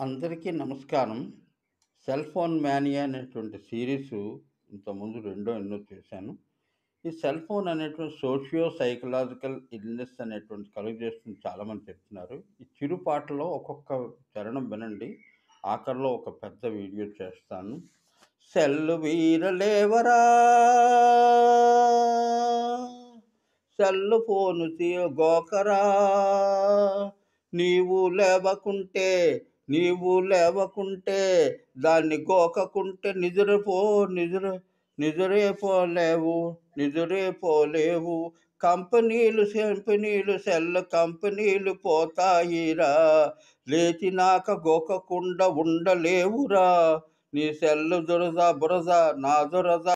అందరికీ నమస్కారం. 'Cell phone mania' అనేటువంటి సీరీసు ఇంతకుముందు ఎన్నో చేశాను. ఈ సెల్ ఫోన్ అనేటువంటి సోషియో సైకలాజికల్ ఇల్‌నెస్ అనేటువంటిది కలుగజేస్తుంది చాలామంది చెప్తున్నారు. ఈ చిరు పాటలో ఒక్కొక్క చరణం వినండి. ఆఖరిలో ఒక పెద్ద వీడియో చేస్తాను. సెల్లు వీరలేవరా, సెల్లు ఫోను గోకరా, నీవు లేవకుంటే దాన్ని గోకకుంటే నిదురే పోలేవు. కంపెనీలు సెల్ కంపెనీలు పోతాయిరా, లేచినాక గోకకుండా ఉండలేవురా. నీ సెల్లు దురద బురద, నా దురద